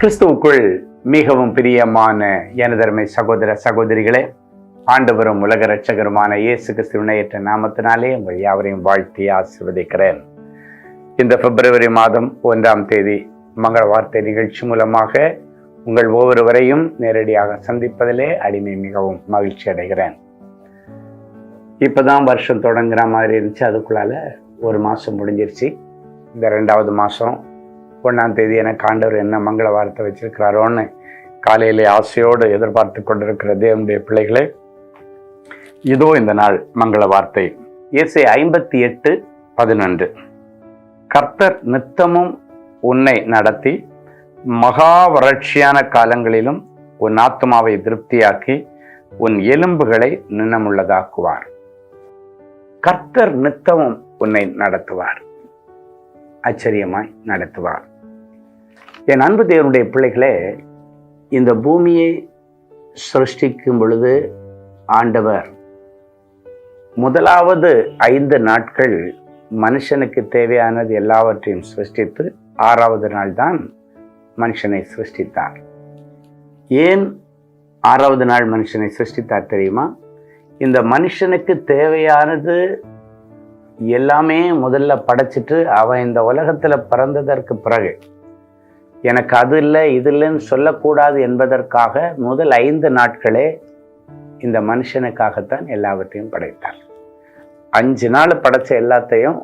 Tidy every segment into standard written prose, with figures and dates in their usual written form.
கிறிஸ்துவுக்குள் மிகவும் பிரியமான எனதருமை சகோதர சகோதரிகளே, ஆண்டவரும் உலக இரட்சகருமான இயேசு கிறிஸ்துவின் ஏற்ற நாமத்தினாலே உங்கள் யாவரையும் வாழ்த்தி ஆசீர்வதிக்கிறேன். இந்த பிப்ரவரி மாதம் 1ஆம் தேதி மங்கள வார்த்தை நிகழ்ச்சி மூலமாக உங்கள் ஒவ்வொருவரையும் நேரடியாக சந்திப்பதிலே அடிமை மிகவும் மகிழ்ச்சி அடைகிறேன். இப்பதான் வருஷம் தொடங்குற மாதிரி இருந்துச்சு. அதுக்குள்ளால ஒரு மாதம் முடிஞ்சிருச்சு. இந்த 2வது மாதம் 1ஆம் தேதி எனக்கு ஆண்டவர் என்ன மங்கள வார்த்தை வச்சிருக்கிறாரோன்னு காலையிலே ஆசையோடு எதிர்பார்த்து கொண்டிருக்கிற தேவனுடைய பிள்ளைகளே, இதோ இந்த நாள் மங்கள வார்த்தை. ஏசாயா 58:11. கர்த்தர் நித்தமும் உன்னை நடத்தி மகா வறட்சியான காலங்களிலும் உன் ஆத்துமாவை திருப்தியாக்கி உன் எலும்புகளை நினமுள்ளதாக்குவார். கர்த்தர் நித்தமும் உன்னை நடத்துவார், ஆச்சரியமாய் நடத்துவார். என் அன்பு தேவனுடைய பிள்ளைகளே, இந்த பூமியை சிருஷ்டிக்கும் பொழுது ஆண்டவர் முதலாவது 5 நாட்கள் மனுஷனுக்கு தேவையானது எல்லாவற்றையும் சிருஷ்டித்து 6வது நாள் தான் மனுஷனை சிருஷ்டித்தார். ஏன் 6வது நாள் மனுஷனை சிருஷ்டித்தார் தெரியுமா? இந்த மனுஷனுக்கு தேவையானது எல்லாமே முதல்ல படைச்சிட்டு அவன் இந்த உலகத்துல பிறந்ததற்கு பிறகு எனக்கு அது இல்லை இது இல்லைன்னு சொல்லக்கூடாது என்பதற்காக முதல் 5 நாட்களே இந்த மனுஷனுக்காகத்தான் எல்லாவற்றையும் படைத்தார். 5 நாள் படைச்ச எல்லாத்தையும்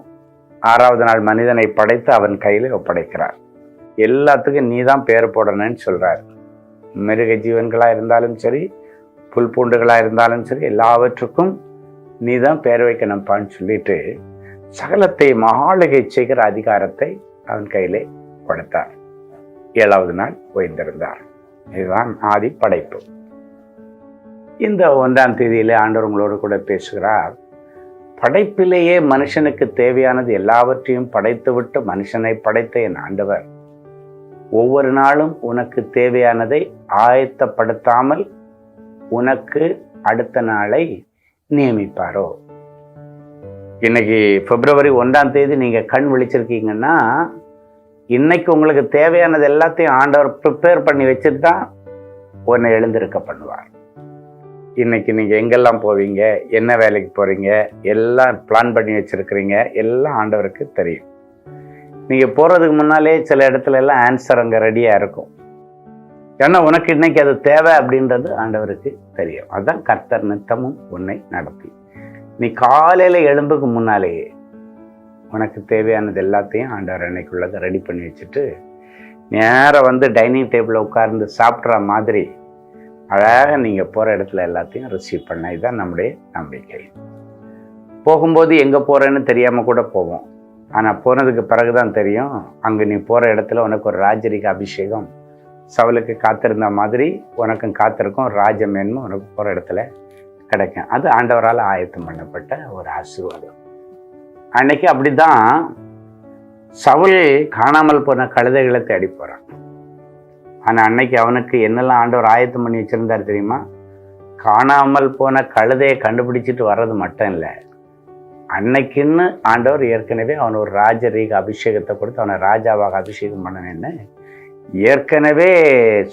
6வது நாள் மனிதனை படைத்து அவன் கையில ஒப்படைக்கிறார். எல்லாத்துக்கும் நீ தான் பேர் போடணும்னு சொல்றார். மிருக ஜீவன்களா இருந்தாலும் சரி, புல் பூண்டுகளா இருந்தாலும் சரி, எல்லாவற்றுக்கும் நீ தான் பேர் வைக்கணும்ப்பான்னு சொல்லிட்டு சகலத்தை மகாளுகை செய்கிற அதிகாரத்தை அவன் கையிலே கொடுத்தார். 7வது நாள் ஓய்ந்திருந்தார். இதுதான் ஆதி படைப்பு. இந்த 1ஆம் தேதியிலே ஆண்டவர் உங்களோடு கூட பேசுகிறார். படைப்பிலேயே மனுஷனுக்கு தேவையானது எல்லாவற்றையும் படைத்துவிட்டு மனுஷனை படைத்த என் ஆண்டவர் ஒவ்வொரு நாளும் உனக்கு தேவையானதை ஆயத்தப்படுத்தாமல் உனக்கு அடுத்த நாளை நியமிப்பாரோ? இன்னைக்கு பிப்ரவரி 1ஆம் தேதி நீங்க கண் விழிச்சிருக்கீங்கன்னா, இன்னைக்கு உங்களுக்கு தேவையானது எல்லாத்தையும் ஆண்டவர் ப்ரிப்பேர் பண்ணி வச்சுட்டு தான் உன்னை எழுந்திருக்க பண்ணுவார். இன்னைக்கு நீங்க எங்கெல்லாம் போவீங்க, என்ன வேலைக்கு போறீங்க, எல்லாம் பிளான் பண்ணி வச்சிருக்கிறீங்க. எல்லாம் ஆண்டவருக்கு தெரியும். நீங்க போறதுக்கு முன்னாலே சில இடத்துல எல்லாம் ஆன்சர் அங்க ரெடியா இருக்கும். ஏன்னா உனக்கு இன்னைக்கு அது தேவை அப்படின்றது ஆண்டவருக்கு தெரியும். அதுதான் கர்த்தர் நித்தமும் உன்னை நடத்தி. நீ காலையில எழும்புக்கு முன்னாலேயே உனக்கு தேவையானது எல்லாத்தையும் ஆண்டவர் அன்னைக்குள்ளதை ரெடி பண்ணி வச்சுட்டு நேராக வந்து டைனிங் டேபிளில் உட்கார்ந்து சாப்பிட்ற மாதிரி அழகாக நீங்கள் போகிற இடத்துல எல்லாத்தையும் ரிசீவ் பண்ண. இதுதான் நம்முடைய நம்பிக்கை. போகும்போது எங்கே போகிறேன்னு தெரியாமல் கூட போவோம். ஆனால் போனதுக்கு பிறகு தான் தெரியும், அங்கே நீ போகிற இடத்துல உனக்கு ஒரு ராஜரிக அபிஷேகம் சவுலுக்கு காத்திருந்த மாதிரி உனக்கும் காத்திருக்கும். ராஜமேன்மை உனக்கு போகிற இடத்துல கிடைக்கும். அது ஆண்டவரால் ஆயத்தம் பண்ணப்பட்ட ஒரு ஆசீர்வாதம். அன்னைக்கு அப்படிதான் சவுல் காணாமல் போன கழுதைகளை தேடி போறான். ஆனா அன்னைக்கு அவனுக்கு என்னெல்லாம் ஆண்டவர் ஆயத்தம் பண்ணி வச்சிருந்தார் தெரியுமா? காணாமல் போன கழுதையை கண்டுபிடிச்சிட்டு வர்றது மட்டும் இல்லை, அன்னைக்குன்னு ஆண்டவர் ஏற்கனவே அவன் ஒரு ராஜரீக அபிஷேகத்தை கொடுத்து அவனை ராஜாவாக அபிஷேகம் பண்ணணுன்னு ஏற்கனவே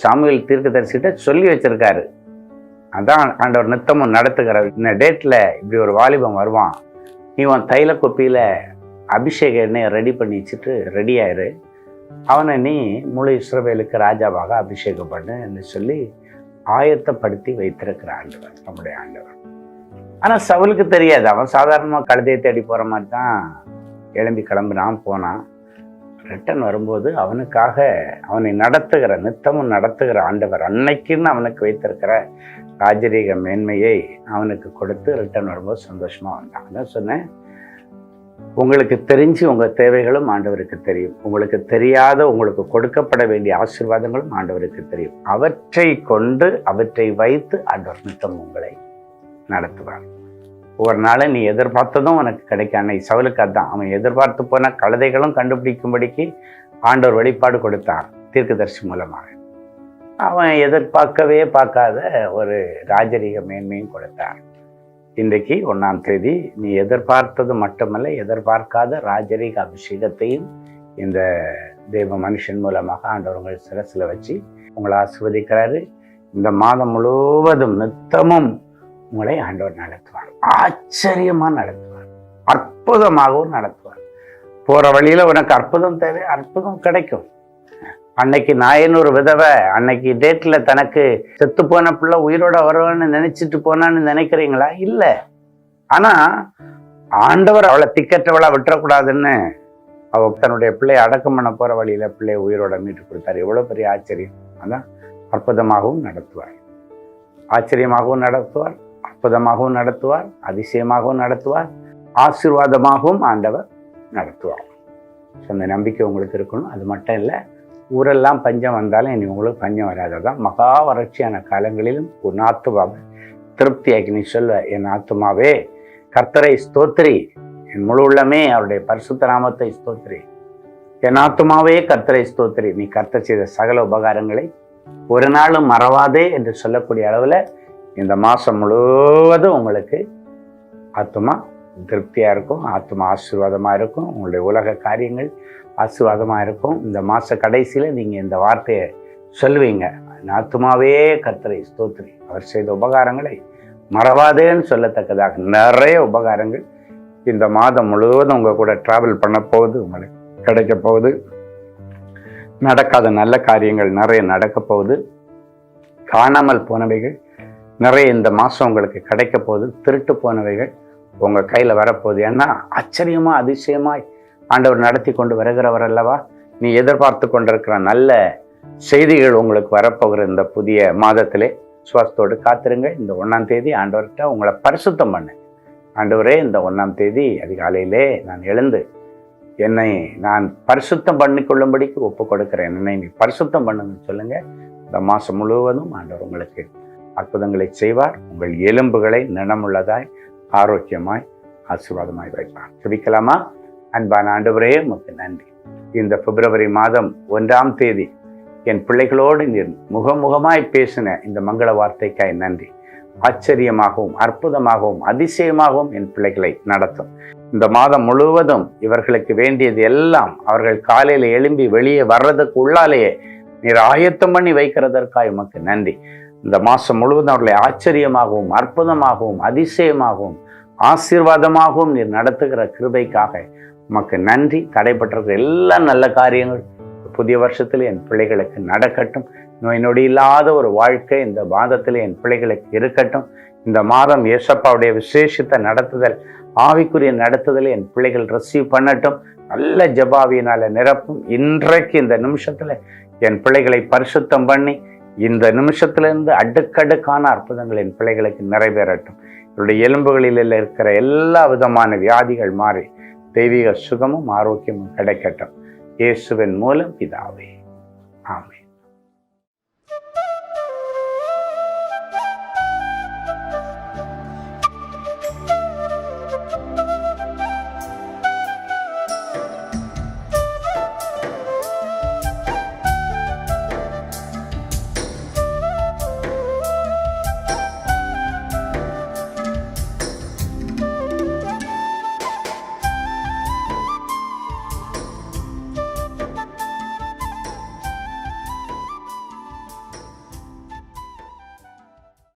சாமுவேல் தீர்க்கதரிசிகிட்ட சொல்லி வச்சிருக்காரு. அதான் ஆண்டவர் நித்தமும் நடத்துகிறார். இந்த டேட்ல இப்படி ஒரு வாலிபம் வருவான், நீ உன் தைல கொப்பியில அபிஷேக எண்ணெயை ரெடி பண்ணி வச்சுட்டு ரெடியாயிரு, அவனை நீ முழு இஸ்ரவேலுக்கு ராஜாவாக அபிஷேகம் பண்ணுன்னு சொல்லி ஆயத்தப்படுத்தி வைத்திருக்கிற ஆண்டவர் நம்முடைய ஆண்டவர். ஆனா சவுலுக்கு தெரியாது. அவன் சாதாரணமாக கழுதையை தேடி போற மாதிரி தான் எழும்பி கிளம்பினான், போனான். ரிட்டன் வரும்போது அவனுக்காக அவனை நடத்துகிற நித்தமும் நடத்துகிற ஆண்டவர் அன்னைக்குன்னு அவனுக்கு வைத்திருக்கிற ராஜரீக மேன்மையை அவனுக்கு கொடுத்து ரிட்டன் வரும்போது சந்தோஷமா வந்தான். அதான் சொன்னேன், உங்களுக்கு தெரிஞ்சு உங்க தேவைகளும் ஆண்டவருக்கு தெரியும். உங்களுக்கு தெரியாத உங்களுக்கு கொடுக்கப்பட வேண்டிய ஆசீர்வாதங்களும் ஆண்டவருக்கு தெரியும். அவற்றை கொண்டு அவற்றை வைத்து ஆண்டவர் நித்தம் உங்களை நடத்துவார். ஒவ்வொரு நாளும் நீ எதிர்பார்த்ததும் உனக்கு கிடைக்கும். அன்னைக்கு சவுலுக்கு அதான், அவன் எதிர்பார்த்து போன கழுதைகளும் கண்டுபிடிக்கும்படிக்கு ஆண்டவர் வெளிப்பாடு கொடுத்தார் தீர்க்கதரிசி மூலமாக. அவன் எதிர்பார்க்கவே பார்க்காத ஒரு ராஜரீக மேன்மையும் கொடுத்தார். இன்றைக்கு 1ஆம் தேதி நீ எதிர்பார்த்தது மட்டுமல்ல, எதிர்பார்க்காத ராஜரீக அபிஷேகத்தையும் இந்த தெய்வ மனுஷன் மூலமாக ஆண்டவர் உங்கள் சிரசில் வச்சு உங்களை ஆசீர்வதிக்கிறாரு. இந்த மாதம் முழுவதும் நித்தமும் உங்களை ஆண்டவர் நடத்துவார். ஆச்சரியமா நடத்துவார், அற்புதமாகவும் நடத்துவார். போற வழியில உனக்கு அற்புதம் தேவை, அற்புதம் கிடைக்கும். அன்னைக்கு நாயனூர் விதவை அன்னைக்கு டேட்ல தனக்கு செத்து போன பிள்ளை உயிரோட வருவான்னு நினைச்சிட்டு போனான்னு நினைக்கிறீங்களா? இல்ல. ஆனா ஆண்டவர் அவளை திக்கற்றவளா விட்டுறக்கூடாதுன்னு அவ தன்னுடைய பிள்ளையை அடக்கம் பண்ண போற வழியில பிள்ளையை உயிரோட மீட்டு கொடுத்தாரு. எவ்வளவு பெரிய ஆச்சரியம்! அதான் அற்புதமாகவும் நடத்துவார், ஆச்சரியமாகவும் நடத்துவார், அற்புதமாகவும் நடத்துவார், அதிசயமாகவும் நடத்துவார், ஆசீர்வாதமாகவும் ஆண்டவர் நடத்துவார். அந்த நம்பிக்கை உங்களுக்கு இருக்கணும். அது மட்டும் இல்லை, ஊரெல்லாம் பஞ்சம் வந்தாலும் இனி உங்களுக்கு பஞ்சம் வராததான். மகா வறட்சியான காலங்களிலும் உன் ஆத்துமாவை திருப்தியாக்கி நீ சொல்ல, என் ஆத்துமாவே கர்த்தரை ஸ்தோத்திரி, என் முழு உள்ளமே அவருடைய பரிசுத்த நாமத்தை ஸ்தோத்திரி, என் ஆத்துமாவே கர்த்தரை ஸ்தோத்திரி, நீ கர்த்தர் செய்த சகல உபகாரங்களை ஒரு நாளும் மறவாதே என்று சொல்லக்கூடிய அளவில் இந்த மாதம் முழுவதும் உங்களுக்கு ஆத்துமா திருப்தியாக இருக்கும், ஆத்துமா ஆசீர்வாதமாக இருக்கும், உங்களுடைய உலக காரியங்கள் ஆசீர்வாதமாக இருக்கும். இந்த மாத கடைசியில் நீங்கள் இந்த வார்த்தையை சொல்லுவீங்க, ஆத்துமாவே கர்த்தரை ஸ்தோத்திரி, அவர் செய்த உபகாரங்களை மறவாதேன்னு சொல்லத்தக்கதாக நிறைய உபகாரங்கள் இந்த மாதம் முழுவதும் உங்கள் கூட ட்ராவல் பண்ண போகுது, உங்களுக்கு கிடைக்க போகுது. நடக்காத நல்ல காரியங்கள் நிறைய நடக்க போகுது. காணாமல் போனவைகள் நிறைய இந்த மாதம் உங்களுக்கு கிடைக்க போகுது. திருட்டு போனவைகள் உங்கள் கையில் வரப்போகுது. ஏன்னா ஆச்சரியமாக அதிசயமாய் ஆண்டவர் நடத்தி கொண்டு வருகிறவர் அல்லவா. நீ எதிர்பார்த்து கொண்டிருக்கிற நல்ல செய்திகள் உங்களுக்கு வரப்போகிற இந்த புதிய மாதத்திலே சுவாசத்தோடு காத்திருங்க. இந்த 1ஆம் தேதி ஆண்டவர்கிட்ட உங்களை பரிசுத்தம் பண்ணு. ஆண்டவரே, இந்த 1ஆம் தேதி அதிகாலையிலே நான் எழுந்து என்னை நான் பரிசுத்தம் பண்ணிக்கொள்ளும்படிக்கு ஒப்பு கொடுக்கிறேன், என்னை நீ பரிசுத்தம் பண்ணுன்னு சொல்லுங்க. இந்த மாதம் முழுவதும் ஆண்டவர் உங்களுக்கு அற்புதங்களை செய்வார். உங்கள் எலும்புகளை நினமுள்ளதாய் ஆரோக்கியமாய் ஆசீர்வாதமாய் வைப்பார். ஜெபிக்கலாமா? அன்பான ஆண்டவரே, உமக்கு நன்றி. இந்த பிப்ரவரி மாதம் 1ஆம் தேதி என் பிள்ளைகளோடு நீர் முகமுகமாய் பேசின இந்த மங்கள வார்த்தைக்காய் நன்றி. ஆச்சரியமாகவும் அற்புதமாகவும் அதிசயமாகவும் என் பிள்ளைகளை நடத்தும். இந்த மாதம் முழுவதும் இவர்களுக்கு வேண்டியது எல்லாம் அவர்கள் காலையில் எழும்பி வெளியே வர்றதுக்கு உள்ளாலேயே நீர் ஆயத்தம் பண்ணி வைக்கிறதற்காக உமக்கு நன்றி. இந்த மாதம் முழுவதும் அவர்களை ஆச்சரியமாகவும் அற்புதமாகவும் அதிசயமாகவும் ஆசீர்வாதமாகவும் நீர் நடத்துகிற கிருபைக்காக உமக்கு நன்றி. தடைப்பட்டிருக்கிற எல்லா நல்ல காரியங்கள் புதிய வருஷத்தில் என் பிள்ளைகளுக்கு நடக்கட்டும். நோய் நொடி இல்லாத ஒரு வாழ்க்கை இந்த மாதத்தில் என் பிள்ளைகளுக்கு இருக்கட்டும். இந்த மாதம் ஏசப்பாவுடைய விசேஷத்தை நடத்துதல், ஆவிக்குரிய நடத்துதலை என் பிள்ளைகள் ரிசீவ் பண்ணட்டும். நல்ல ஜபாவியினால நிரப்பும். இன்றைக்கு இந்த நிமிஷத்துல என் பிள்ளைகளை பரிசுத்தம் பண்ணி இந்த நிமிஷத்திலிருந்து அடுக்கடுக்கான அற்புதங்கள் என் பிள்ளைகளுக்கு நிறைவேறட்டும். என்னுடைய எலும்புகளில் இருக்கிற எல்லா விதமான வியாதிகள் மாறி தெய்வீக சுகமும் ஆரோக்கியமும் கிடைக்கட்டும். இயேசுவின் மூலம் பிதாவே, ஆமென்.